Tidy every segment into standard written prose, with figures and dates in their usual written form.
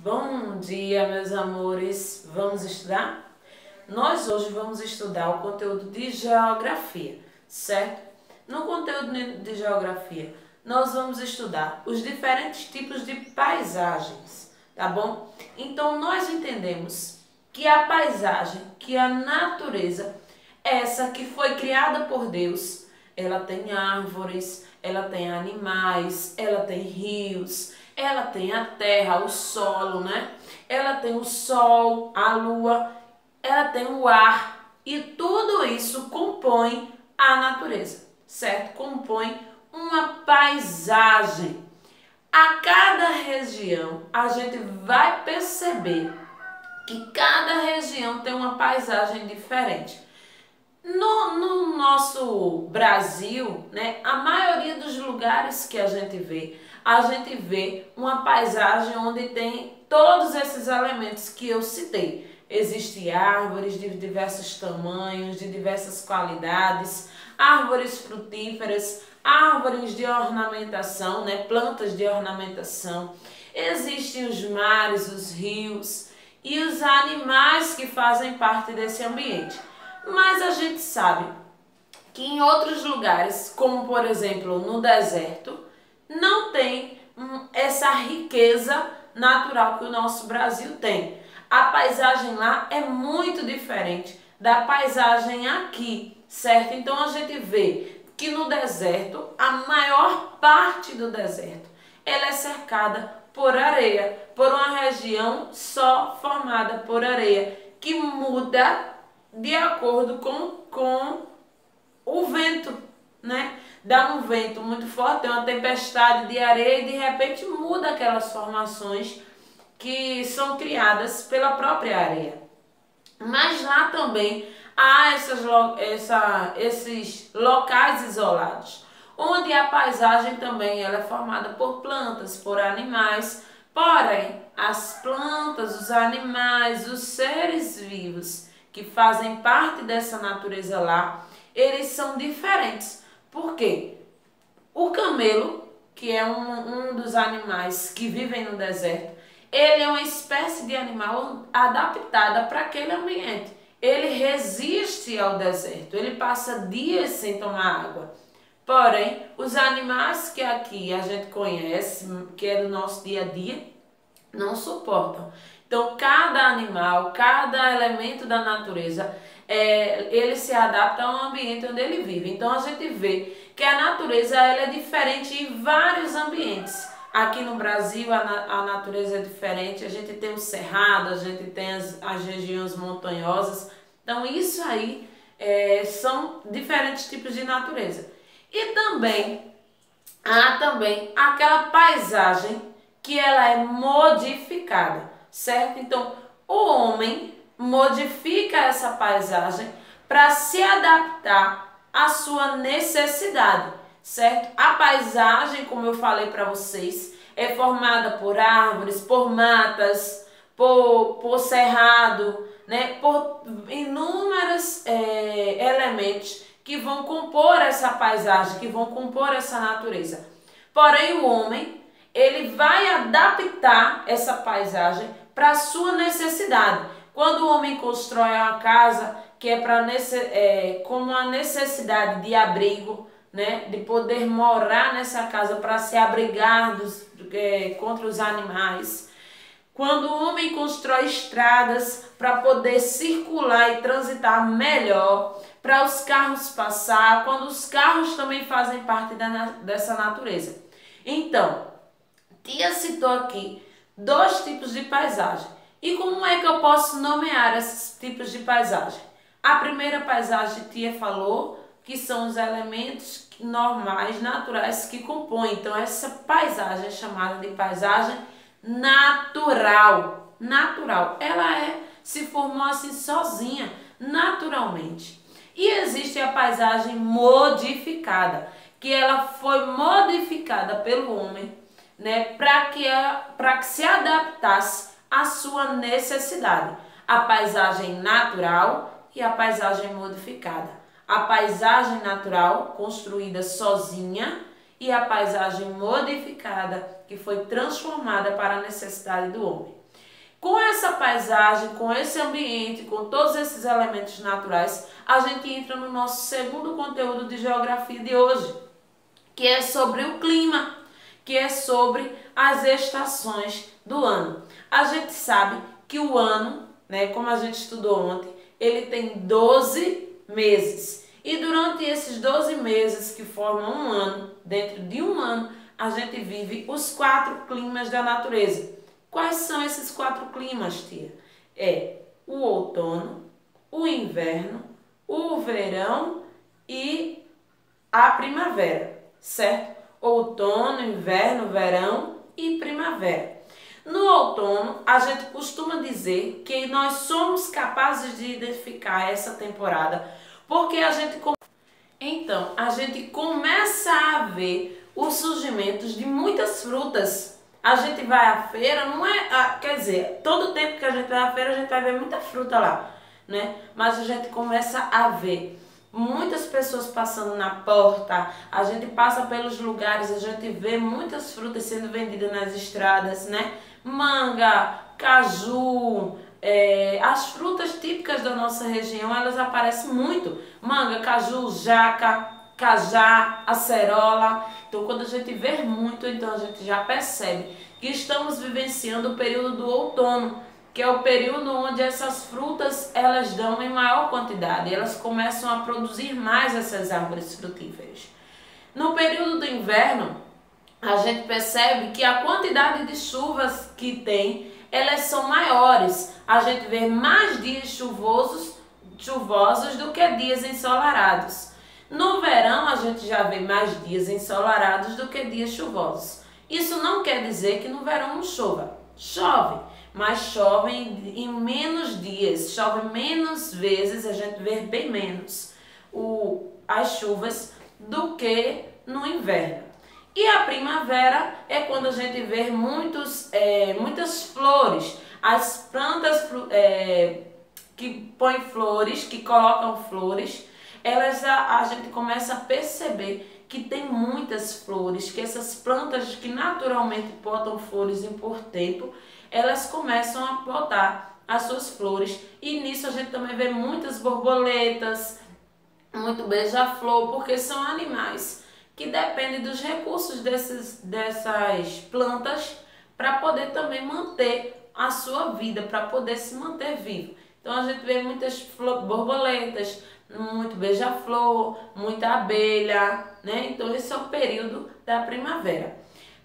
Bom dia, meus amores. Vamos estudar? Nós hoje vamos estudar o conteúdo de geografia, certo? No conteúdo de geografia, nós vamos estudar os diferentes tipos de paisagens, tá bom? Então, nós entendemos que a paisagem, que a natureza, essa que foi criada por Deus, ela tem árvores, ela tem animais, ela tem rios, ela tem a terra, o solo, né? Ela tem o sol, a lua, ela tem o ar e tudo isso compõe a natureza, certo? Compõe uma paisagem. A cada região a gente vai perceber que cada região tem uma paisagem diferente. No nosso Brasil, né, a maioria dos lugares que a gente vê uma paisagem onde tem todos esses elementos que eu citei. Existem árvores de diversos tamanhos, de diversas qualidades, árvores frutíferas, árvores de ornamentação, né, plantas de ornamentação. Existem os mares, os rios e os animais que fazem parte desse ambiente. Mas a gente sabe que em outros lugares, como por exemplo no deserto, não tem essa riqueza natural que o nosso Brasil tem. A paisagem lá é muito diferente da paisagem aqui, certo? Então a gente vê que no deserto, a maior parte do deserto, ela é cercada por areia, por uma região só formada por areia, que muda de acordo com o vento, né? Dá um vento muito forte, tem uma tempestade de areia e de repente muda aquelas formações que são criadas pela própria areia. Mas lá também há esses locais isolados, onde a paisagem também ela é formada por plantas, por animais, porém as plantas, os animais, os seres vivos que fazem parte dessa natureza lá, eles são diferentes. Por quê? O camelo, que é um dos animais que vivem no deserto, ele é uma espécie de animal adaptada para aquele ambiente. Ele resiste ao deserto, ele passa dias sem tomar água. Porém, os animais que aqui a gente conhece, que é do nosso dia a dia, não suportam. Então, cada animal, cada elemento da natureza, ele se adapta ao ambiente onde ele vive. Então, a gente vê que a natureza ela é diferente em vários ambientes. Aqui no Brasil, a natureza é diferente. A gente tem o cerrado, a gente tem as regiões montanhosas. Então, isso aí são diferentes tipos de natureza. E também, há também aquela paisagem que ela é modificada, certo? Então, o homem modifica essa paisagem para se adaptar à sua necessidade, certo? A paisagem, como eu falei para vocês, é formada por árvores, por matas, por cerrado, né? Por inúmeros elementos que vão compor essa paisagem, que vão compor essa natureza. Porém, o homem ele vai adaptar essa paisagem para a sua necessidade. Quando o homem constrói uma casa que é como uma necessidade de abrigo, né, de poder morar nessa casa para se abrigar contra os animais. Quando o homem constrói estradas para poder circular e transitar melhor, para os carros passar, quando os carros também fazem parte dessa natureza. Então, Tia citou aqui 2 tipos de paisagem. E como é que eu posso nomear esses tipos de paisagem? A primeira paisagem, Tia falou, que são os elementos normais, naturais que compõem. Então, essa paisagem é chamada de paisagem natural. Natural. Ela se formou assim sozinha, naturalmente. E existe a paisagem modificada, que ela foi modificada pelo homem, né, para que se adaptasse à sua necessidade. A paisagem natural e a paisagem modificada. A paisagem natural, construída sozinha, e a paisagem modificada, que foi transformada para a necessidade do homem. Com essa paisagem, com esse ambiente, com todos esses elementos naturais, a gente entra no nosso segundo conteúdo de geografia de hoje, que é sobre o clima, que é sobre as estações do ano. A gente sabe que o ano, né, como a gente estudou ontem, ele tem 12 meses. E durante esses 12 meses que formam um ano, dentro de um ano, a gente vive os 4 climas da natureza. Quais são esses 4 climas, tia? É o outono, o inverno, o verão e a primavera, certo? Outono, inverno, verão e primavera. No outono, a gente costuma dizer que nós somos capazes de identificar essa temporada porque a gente começa a ver os surgimentos de muitas frutas. A gente vai à feira, não é, quer dizer, todo tempo que a gente vai à feira a gente vai ver muita fruta lá, né? Mas a gente começa a ver muitas pessoas passando na porta, a gente passa pelos lugares, a gente vê muitas frutas sendo vendidas nas estradas, né? Manga, caju, as frutas típicas da nossa região, elas aparecem muito. Manga, caju, jaca, cajá, acerola. Então, quando a gente vê muito, então a gente já percebe que estamos vivenciando o período do outono, que é o período onde essas frutas elas dão em maior quantidade, elas começam a produzir mais essas árvores frutíferas. No período do inverno, a gente percebe que a quantidade de chuvas que tem, elas são maiores. A gente vê mais dias chuvosos do que dias ensolarados. No verão, a gente já vê mais dias ensolarados do que dias chuvosos. Isso não quer dizer que no verão não chova. Chove, mas chove em menos dias, chove menos vezes, a gente vê bem menos as chuvas do que no inverno. E a primavera é quando a gente vê muitas flores, as plantas que põem flores, que colocam flores, a gente começa a perceber que tem muitas flores, que essas plantas que naturalmente botam flores em por tempo, elas começam a botar as suas flores. E nisso a gente também vê muitas borboletas, muito beija-flor, porque são animais que dependem dos recursos dessas plantas para poder também manter a sua vida, para poder se manter vivo. Então a gente vê muitas borboletas, muito beija-flor, muita abelha, né? Então esse é o período da primavera.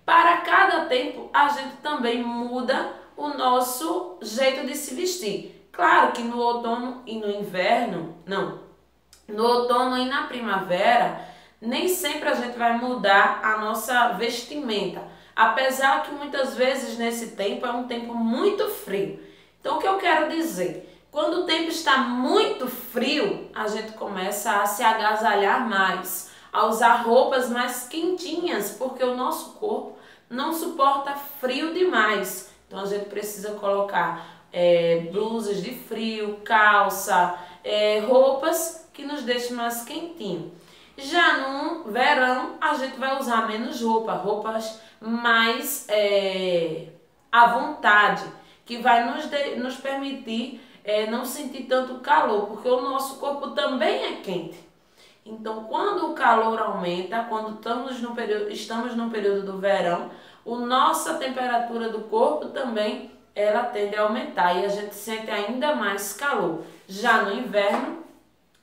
Para cada tempo a gente também muda o nosso jeito de se vestir. Claro que no outono e no inverno, no outono e na primavera, nem sempre a gente vai mudar a nossa vestimenta. Apesar que muitas vezes nesse tempo é um tempo muito frio. Então o que eu quero dizer? Quando o tempo está muito frio, a gente começa a se agasalhar mais, a usar roupas mais quentinhas, porque o nosso corpo não suporta frio demais. Então a gente precisa colocar blusas de frio, calça, roupas que nos deixem mais quentinho. Já no verão, a gente vai usar menos roupas mais à vontade, que vai nos permitir não sentir tanto calor, porque o nosso corpo também é quente. Então, quando o calor aumenta, quando estamos no período do verão, a nossa temperatura do corpo também ela tende a aumentar e a gente sente ainda mais calor. Já no inverno,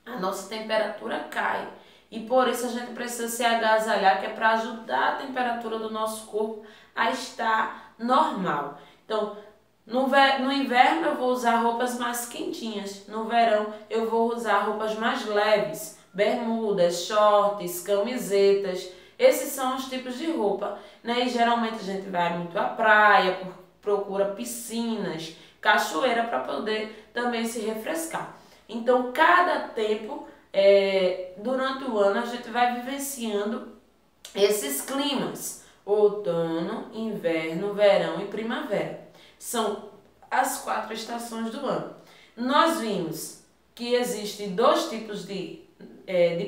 a nossa temperatura cai. E por isso a gente precisa se agasalhar, que é para ajudar a temperatura do nosso corpo a estar normal. Então, no inverno eu vou usar roupas mais quentinhas. No verão eu vou usar roupas mais leves, bermudas, shorts, camisetas. Esses são os tipos de roupa, né? E geralmente a gente vai muito à praia, procura piscinas, cachoeira para poder também se refrescar. Então, cada tempo, durante o ano, a gente vai vivenciando esses climas: outono, inverno, verão e primavera. São as 4 estações do ano. Nós vimos que existem 2 tipos de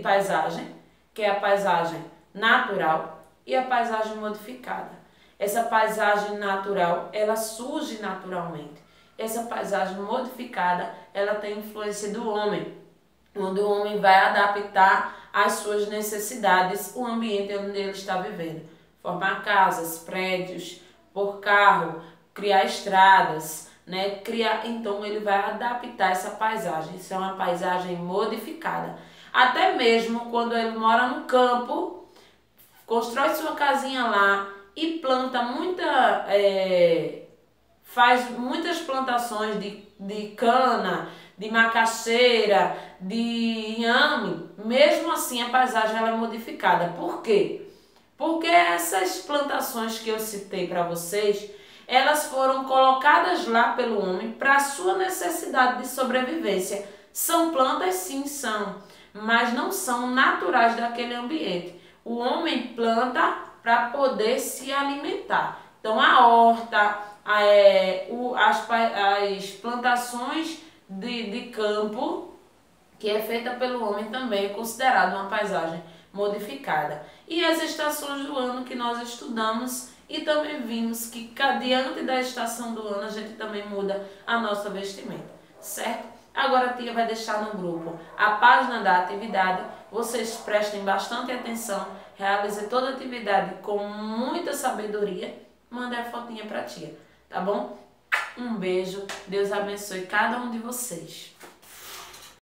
paisagem, que é a paisagem natural e a paisagem modificada. Essa paisagem natural, ela surge naturalmente. Essa paisagem modificada, ela tem influência do homem, onde o homem vai adaptar às suas necessidades o ambiente onde ele está vivendo. Formar casas, prédios, por carro, criar estradas, né? Então ele vai adaptar essa paisagem. Isso é uma paisagem modificada. Até mesmo quando ele mora no campo, constrói sua casinha lá e planta faz muitas plantações de cana, de macaxeira, de inhame, mesmo assim a paisagem ela é modificada. Por quê? Porque essas plantações que eu citei para vocês, elas foram colocadas lá pelo homem para a sua necessidade de sobrevivência. São plantas, sim, são, mas não são naturais daquele ambiente. O homem planta para poder se alimentar. Então a horta, as plantações de campo, que é feita pelo homem, também é considerado uma paisagem modificada. E as estações do ano que nós estudamos e também vimos que diante da estação do ano a gente também muda a nossa vestimenta, certo? Agora a tia vai deixar no grupo a página da atividade, vocês prestem bastante atenção, realizem toda a atividade com muita sabedoria, mandem a fotinha para a tia, tá bom? Um beijo, Deus abençoe cada um de vocês.